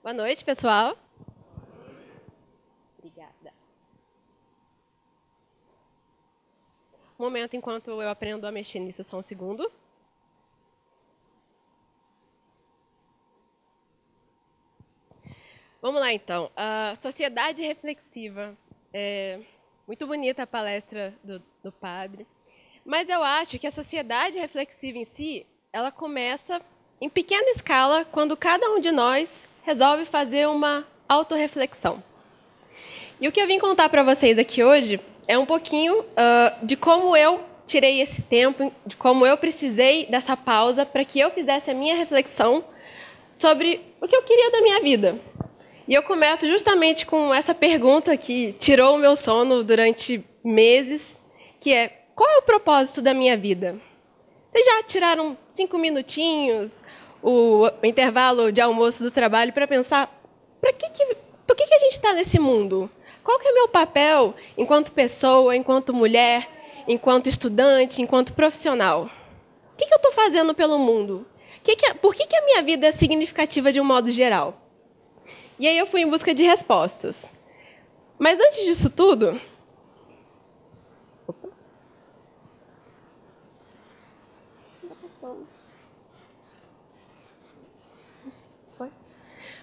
Boa noite, pessoal. Obrigada. Um momento enquanto eu aprendo a mexer nisso, só um segundo. Vamos lá, então. A sociedade reflexiva. É muito bonita a palestra do padre. Mas eu acho que a sociedade reflexiva em si, ela começa em pequena escala, quando cada um de nós resolve fazer uma autorreflexão. E o que eu vim contar para vocês aqui hoje é um pouquinho de como eu tirei esse tempo, de como eu precisei dessa pausa para que eu fizesse a minha reflexão sobre o que eu queria da minha vida. E eu começo justamente com essa pergunta que tirou o meu sono durante meses, que é: qual é o propósito da minha vida? Vocês já tiraram 5 minutinhos, o intervalo de almoço do trabalho, para pensar por que a gente está nesse mundo? Qual que é o meu papel enquanto pessoa, enquanto mulher, enquanto estudante, enquanto profissional? O que eu estou fazendo pelo mundo? Por que a minha vida é significativa de um modo geral? E aí eu fui em busca de respostas. Mas antes disso tudo...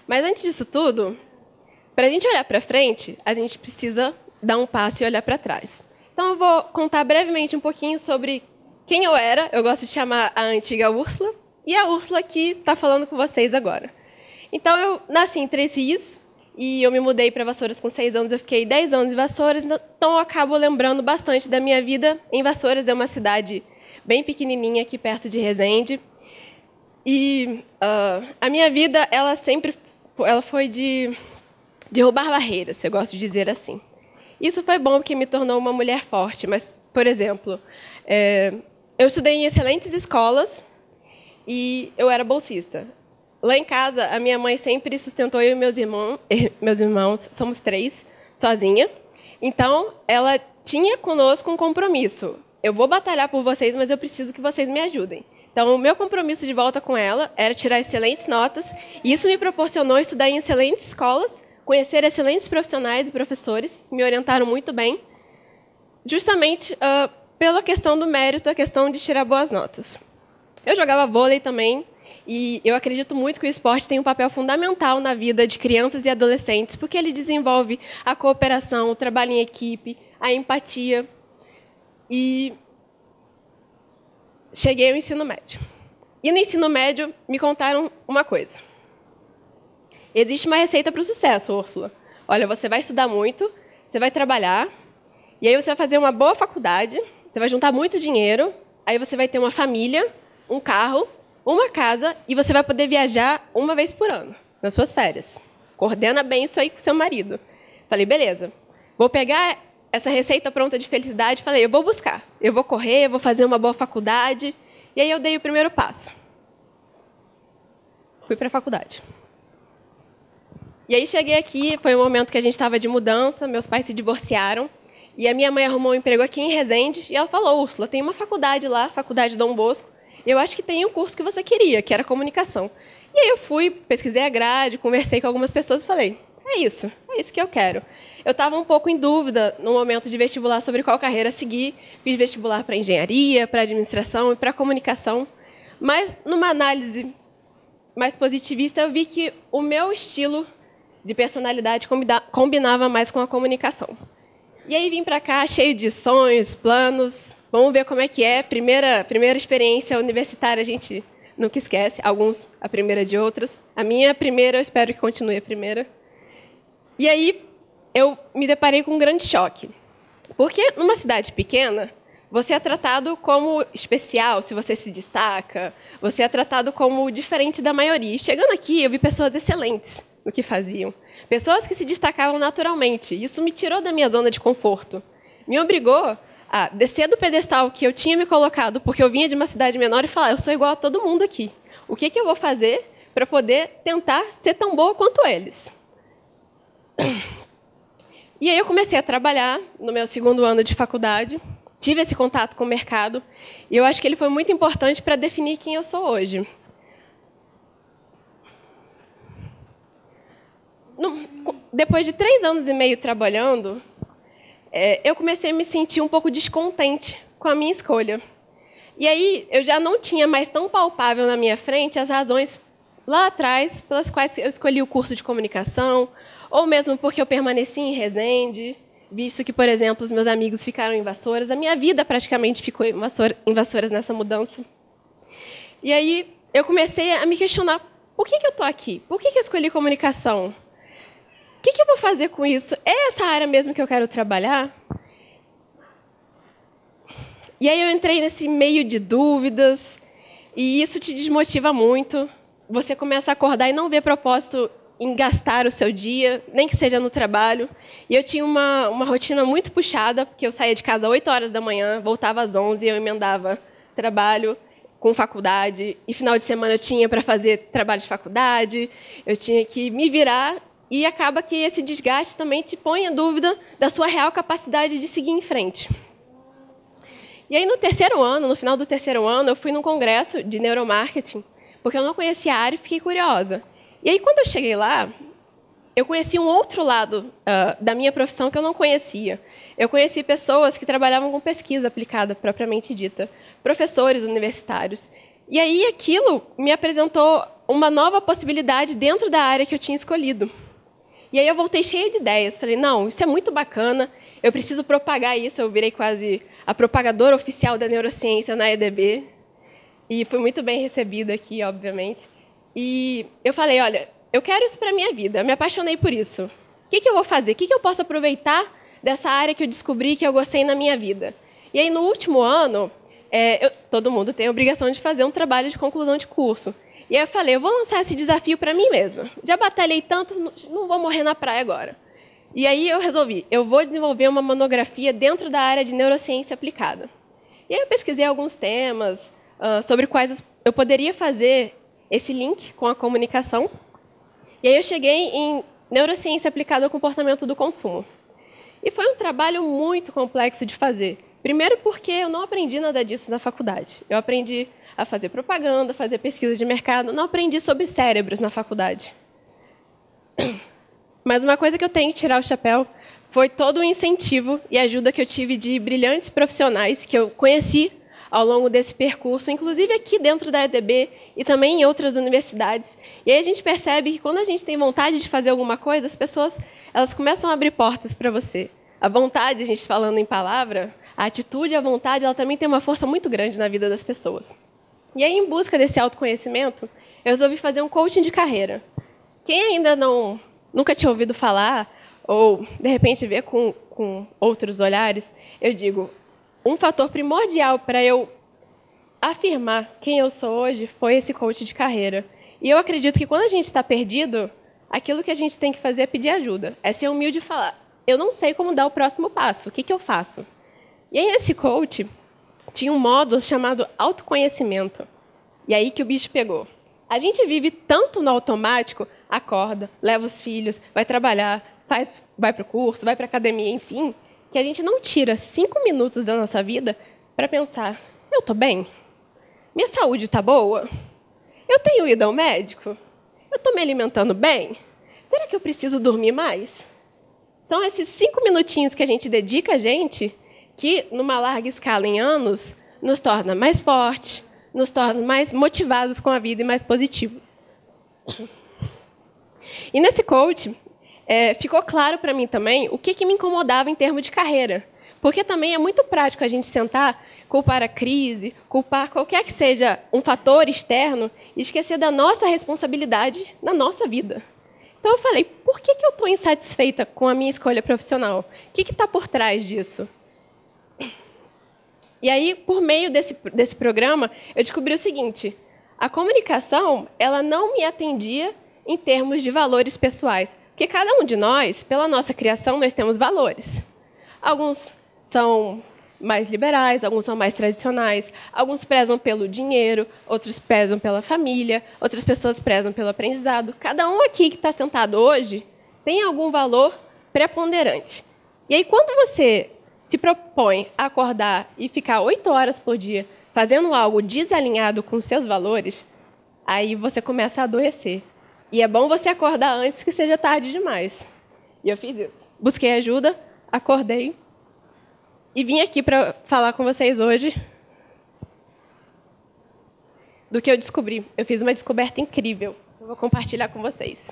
Mas antes disso tudo, para a gente olhar para frente, a gente precisa dar um passo e olhar para trás. Então eu vou contar brevemente um pouquinho sobre quem eu era. Eu gosto de chamar a antiga Úrsula, e a Úrsula que está falando com vocês agora. Então eu nasci em Três Rios, e eu me mudei para Vassouras com 6 anos. Eu fiquei 10 anos em Vassouras, então eu acabo lembrando bastante da minha vida em Vassouras. É uma cidade bem pequenininha aqui perto de Resende. E a minha vida, ela foi de derrubar barreiras, eu gosto de dizer assim. Isso foi bom porque me tornou uma mulher forte, mas, por exemplo, eu estudei em excelentes escolas e eu era bolsista. Lá em casa, a minha mãe sempre sustentou eu e meus irmãos, somos 3, sozinha. Então, ela tinha conosco um compromisso. Eu vou batalhar por vocês, mas eu preciso que vocês me ajudem. Então, o meu compromisso de volta com ela era tirar excelentes notas, e isso me proporcionou estudar em excelentes escolas, conhecer excelentes profissionais e professores, que me orientaram muito bem, justamente pela questão do mérito, a questão de tirar boas notas. Eu jogava vôlei também, e eu acredito muito que o esporte tem um papel fundamental na vida de crianças e adolescentes, porque ele desenvolve a cooperação, o trabalho em equipe, a empatia. E cheguei ao ensino médio. E no ensino médio me contaram uma coisa. Existe uma receita para o sucesso, Úrsula. Olha, você vai estudar muito, você vai trabalhar, e aí você vai fazer uma boa faculdade, você vai juntar muito dinheiro, aí você vai ter uma família, um carro, uma casa, e você vai poder viajar uma vez por ano, nas suas férias. Coordena bem isso aí com seu marido. Falei, beleza, vou pegar essa receita pronta de felicidade, falei, eu vou buscar, eu vou correr, eu vou fazer uma boa faculdade. E aí eu dei o primeiro passo. Fui para a faculdade. E aí cheguei aqui, foi um momento que a gente estava de mudança, meus pais se divorciaram, e a minha mãe arrumou um emprego aqui em Resende, e ela falou, Úrsula, tem uma faculdade lá, Faculdade Dom Bosco, e eu acho que tem um curso que você queria, que era comunicação. E aí eu fui, pesquisei a grade, conversei com algumas pessoas e falei, é isso que eu quero. Eu estava um pouco em dúvida no momento de vestibular sobre qual carreira seguir. Fiz vestibular para engenharia, para administração e para comunicação. Mas, numa análise mais positivista, eu vi que o meu estilo de personalidade combinava mais com a comunicação. E aí vim para cá cheio de sonhos, planos. Vamos ver como é que é. Primeira experiência universitária a gente nunca esquece. Alguns a primeira de outros. A minha primeira, eu espero que continue a primeira. E aí eu me deparei com um grande choque. Porque numa cidade pequena, você é tratado como especial, se você se destaca, você é tratado como diferente da maioria. E chegando aqui, eu vi pessoas excelentes no que faziam, pessoas que se destacavam naturalmente. Isso me tirou da minha zona de conforto. Me obrigou a descer do pedestal que eu tinha me colocado, porque eu vinha de uma cidade menor, e falar, eu sou igual a todo mundo aqui. O que eu vou fazer para poder tentar ser tão boa quanto eles? E aí eu comecei a trabalhar no meu 2º ano de faculdade, tive esse contato com o mercado, e eu acho que ele foi muito importante para definir quem eu sou hoje. depois de 3 anos e meio trabalhando, eu comecei a me sentir um pouco descontente com a minha escolha. E aí, eu já não tinha mais tão palpável na minha frente as razões lá atrás pelas quais eu escolhi o curso de comunicação, ou mesmo porque eu permaneci em Resende, visto que, por exemplo, os meus amigos ficaram em Vassouras. A minha vida praticamente ficou em Vassouras nessa mudança. E aí, eu comecei a me questionar, por que eu estou aqui? Por que eu escolhi comunicação? O que eu vou fazer com isso? É essa área mesmo que eu quero trabalhar? E aí eu entrei nesse meio de dúvidas, e isso te desmotiva muito. Você começa a acordar e não vê propósito em gastar o seu dia, nem que seja no trabalho. E eu tinha uma rotina muito puxada, porque eu saía de casa às 8 horas da manhã, voltava às 11, e eu emendava trabalho com faculdade, e final de semana eu tinha para fazer trabalho de faculdade, eu tinha que me virar, e acaba que esse desgaste também te põe em dúvida da sua real capacidade de seguir em frente. E aí, no terceiro ano, no final do terceiro ano, eu fui num congresso de neuromarketing, porque eu não conhecia a área e fiquei curiosa. E aí, quando eu cheguei lá, eu conheci um outro lado da minha profissão que eu não conhecia. Eu conheci pessoas que trabalhavam com pesquisa aplicada, propriamente dita, professores universitários. E aí, aquilo me apresentou uma nova possibilidade dentro da área que eu tinha escolhido. E aí, eu voltei cheia de ideias. Falei, não, isso é muito bacana, eu preciso propagar isso. Eu virei quase a propagadora oficial da neurociência na EDB. E fui muito bem recebida aqui, obviamente. E eu falei, olha, eu quero isso para a minha vida, eu me apaixonei por isso. O que eu vou fazer? O que eu posso aproveitar dessa área que eu descobri que eu gostei na minha vida? E aí, no último ano, todo mundo tem a obrigação de fazer um trabalho de conclusão de curso. E aí eu falei, eu vou lançar esse desafio para mim mesma. Já batalhei tanto, não vou morrer na praia agora. E aí eu resolvi, eu vou desenvolver uma monografia dentro da área de neurociência aplicada. E aí eu pesquisei alguns temas sobre quais eu poderia fazer esse link com a comunicação. E aí eu cheguei em neurociência aplicada ao comportamento do consumo. E foi um trabalho muito complexo de fazer. Primeiro porque eu não aprendi nada disso na faculdade. Eu aprendi a fazer propaganda, fazer pesquisa de mercado, não aprendi sobre cérebros na faculdade. Mas uma coisa que eu tenho que tirar o chapéu foi todo o incentivo e ajuda que eu tive de brilhantes profissionais que eu conheci ao longo desse percurso, inclusive aqui dentro da EDB e também em outras universidades. E aí a gente percebe que quando a gente tem vontade de fazer alguma coisa, as pessoas elas começam a abrir portas para você. A vontade, a gente falando em palavra, a atitude, a vontade, ela também tem uma força muito grande na vida das pessoas. E aí, em busca desse autoconhecimento, eu resolvi fazer um coaching de carreira. Quem ainda nunca tinha ouvido falar, ou, de repente, vê com outros olhares, eu digo, um fator primordial para eu afirmar quem eu sou hoje foi esse coach de carreira. E eu acredito que quando a gente está perdido, aquilo que a gente tem que fazer é pedir ajuda. É ser humilde e falar, eu não sei como dar o próximo passo, o que eu faço? E aí, esse coach tinha um módulo chamado autoconhecimento. E aí que o bicho pegou. A gente vive tanto no automático, acorda, leva os filhos, vai trabalhar, vai para o curso, vai para a academia, enfim, que a gente não tira 5 minutos da nossa vida para pensar, eu estou bem? Minha saúde está boa? Eu tenho ido ao médico? Eu estou me alimentando bem? Será que eu preciso dormir mais? São esses 5 minutinhos que a gente dedica a gente que, numa larga escala em anos, nos torna mais fortes, nos torna mais motivados com a vida e mais positivos. E nesse coach, ficou claro para mim também o que me incomodava em termos de carreira. Porque também é muito prático a gente sentar, culpar a crise, culpar qualquer que seja um fator externo e esquecer da nossa responsabilidade na nossa vida. Então eu falei, por que eu estou insatisfeita com a minha escolha profissional? O que está por trás disso? E aí, por meio desse programa, eu descobri o seguinte, a comunicação ela não me atendia em termos de valores pessoais. Porque cada um de nós, pela nossa criação, nós temos valores. Alguns são mais liberais, alguns são mais tradicionais, alguns prezam pelo dinheiro, outros prezam pela família, outras pessoas prezam pelo aprendizado. Cada um aqui que está sentado hoje tem algum valor preponderante. E aí, quando você se propõe a acordar e ficar 8 horas por dia fazendo algo desalinhado com seus valores, aí você começa a adoecer. E é bom você acordar antes que seja tarde demais. E eu fiz isso. Busquei ajuda, acordei e vim aqui para falar com vocês hoje do que eu descobri. Eu fiz uma descoberta incrível. Eu vou compartilhar com vocês.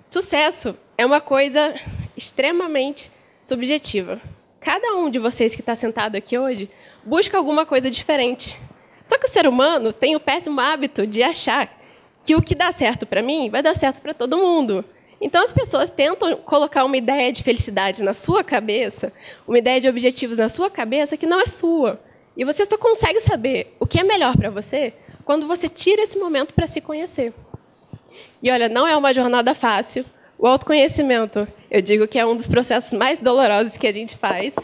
Sucesso é uma coisa extremamente subjetiva. Cada um de vocês que está sentado aqui hoje busca alguma coisa diferente. Só que o ser humano tem o péssimo hábito de achar que o que dá certo para mim vai dar certo para todo mundo. Então, as pessoas tentam colocar uma ideia de felicidade na sua cabeça, uma ideia de objetivos na sua cabeça que não é sua. E você só consegue saber o que é melhor para você quando você tira esse momento para se conhecer. E, olha, não é uma jornada fácil. O autoconhecimento, eu digo que é um dos processos mais dolorosos que a gente faz,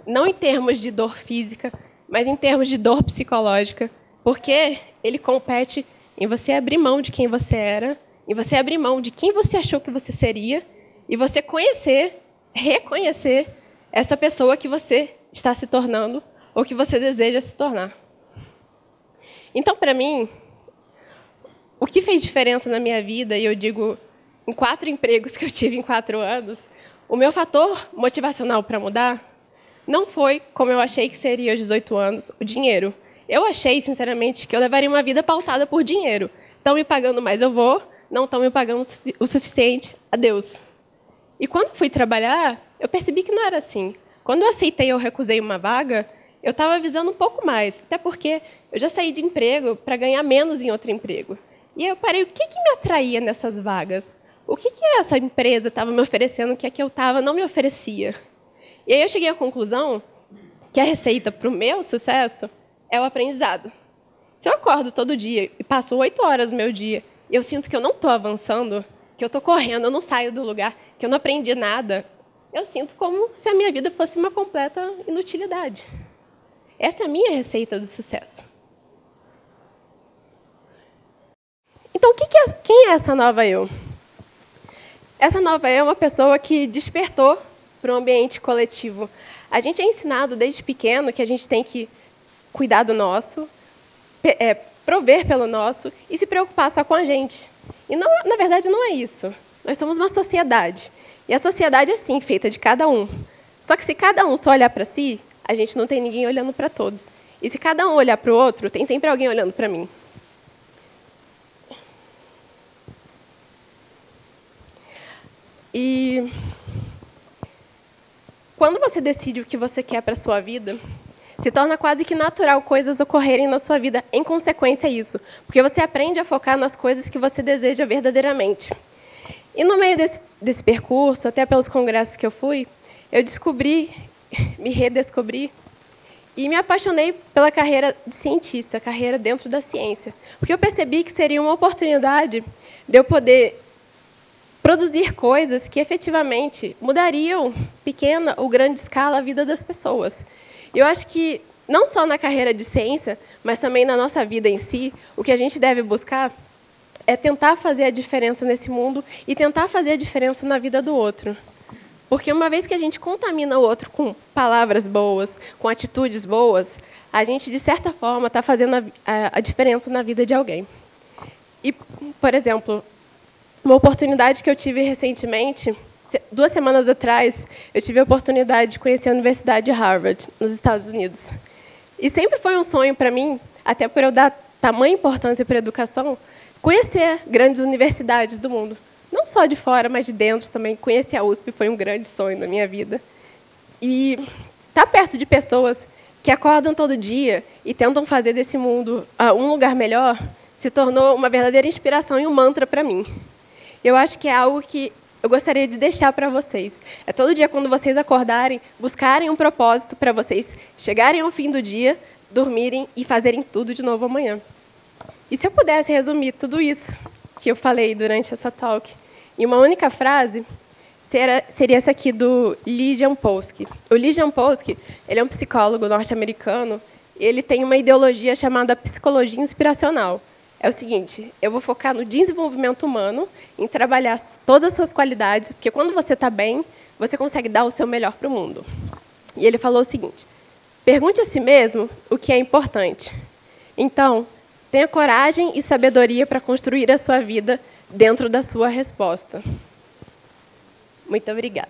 não em termos de dor física, mas em termos de dor psicológica, porque ele compete em você abrir mão de quem você era, em você abrir mão de quem você achou que você seria, e você conhecer, reconhecer essa pessoa que você está se tornando ou que você deseja se tornar. Então, para mim, o que fez diferença na minha vida, e eu digo em 4 empregos que eu tive em 4 anos, o meu fator motivacional para mudar não foi, como eu achei que seria aos 18 anos, o dinheiro. Eu achei, sinceramente, que eu levaria uma vida pautada por dinheiro. Estão me pagando mais, eu vou. Não estão me pagando o suficiente, adeus. E quando fui trabalhar, eu percebi que não era assim. Quando eu aceitei ou recusei uma vaga, eu estava visando um pouco mais, até porque eu já saí de emprego para ganhar menos em outro emprego. E eu parei, o que me atraía nessas vagas? O que essa empresa estava me oferecendo que a que eu estava não me oferecia? E aí eu cheguei à conclusão que a receita para o meu sucesso é o aprendizado. Se eu acordo todo dia e passo 8 horas do meu dia e eu sinto que eu não estou avançando, que eu estou correndo, eu não saio do lugar, que eu não aprendi nada, eu sinto como se a minha vida fosse uma completa inutilidade. Essa é a minha receita do sucesso. Então, quem é essa nova eu? Essa nova eu é uma pessoa que despertou para um ambiente coletivo. A gente é ensinado desde pequeno que a gente tem que cuidar do nosso, prover pelo nosso e se preocupar só com a gente. E, não, na verdade, não é isso. Nós somos uma sociedade. E a sociedade é, sim, feita de cada um. Só que se cada um só olhar para si, a gente não tem ninguém olhando para todos. E se cada um olhar para o outro, tem sempre alguém olhando para mim. E quando você decide o que você quer para a sua vida, se torna quase que natural coisas ocorrerem na sua vida em consequência a isso, porque você aprende a focar nas coisas que você deseja verdadeiramente. E no meio desse percurso, até pelos congressos que eu fui, eu descobri, me redescobri, e me apaixonei pela carreira de cientista, carreira dentro da ciência, porque eu percebi que seria uma oportunidade de eu poder produzir coisas que efetivamente mudariam, pequena ou grande escala, a vida das pessoas. Eu acho que, não só na carreira de ciência, mas também na nossa vida em si, o que a gente deve buscar é tentar fazer a diferença nesse mundo e tentar fazer a diferença na vida do outro. Porque uma vez que a gente contamina o outro com palavras boas, com atitudes boas, a gente, de certa forma, está fazendo a diferença na vida de alguém. E, por exemplo, uma oportunidade que eu tive recentemente, 2 semanas atrás, eu tive a oportunidade de conhecer a Universidade de Harvard, nos Estados Unidos. E sempre foi um sonho para mim, até por eu dar tamanha importância para a educação, conhecer grandes universidades do mundo. Não só de fora, mas de dentro também. Conhecer a USP foi um grande sonho na minha vida. E estar perto de pessoas que acordam todo dia e tentam fazer desse mundo um lugar melhor se tornou uma verdadeira inspiração e um mantra para mim. Eu acho que é algo que eu gostaria de deixar para vocês. É todo dia, quando vocês acordarem, buscarem um propósito para vocês chegarem ao fim do dia, dormirem e fazerem tudo de novo amanhã. E se eu pudesse resumir tudo isso que eu falei durante essa talk em uma única frase, seria essa aqui do Lee Jampolsky. O Lee Jampolsky, ele é um psicólogo norte-americano e ele tem uma ideologia chamada psicologia inspiracional. É o seguinte, eu vou focar no desenvolvimento humano, em trabalhar todas as suas qualidades, porque quando você está bem, você consegue dar o seu melhor para o mundo. E ele falou o seguinte, pergunte a si mesmo o que é importante. Então, tenha coragem e sabedoria para construir a sua vida dentro da sua resposta. Muito obrigada.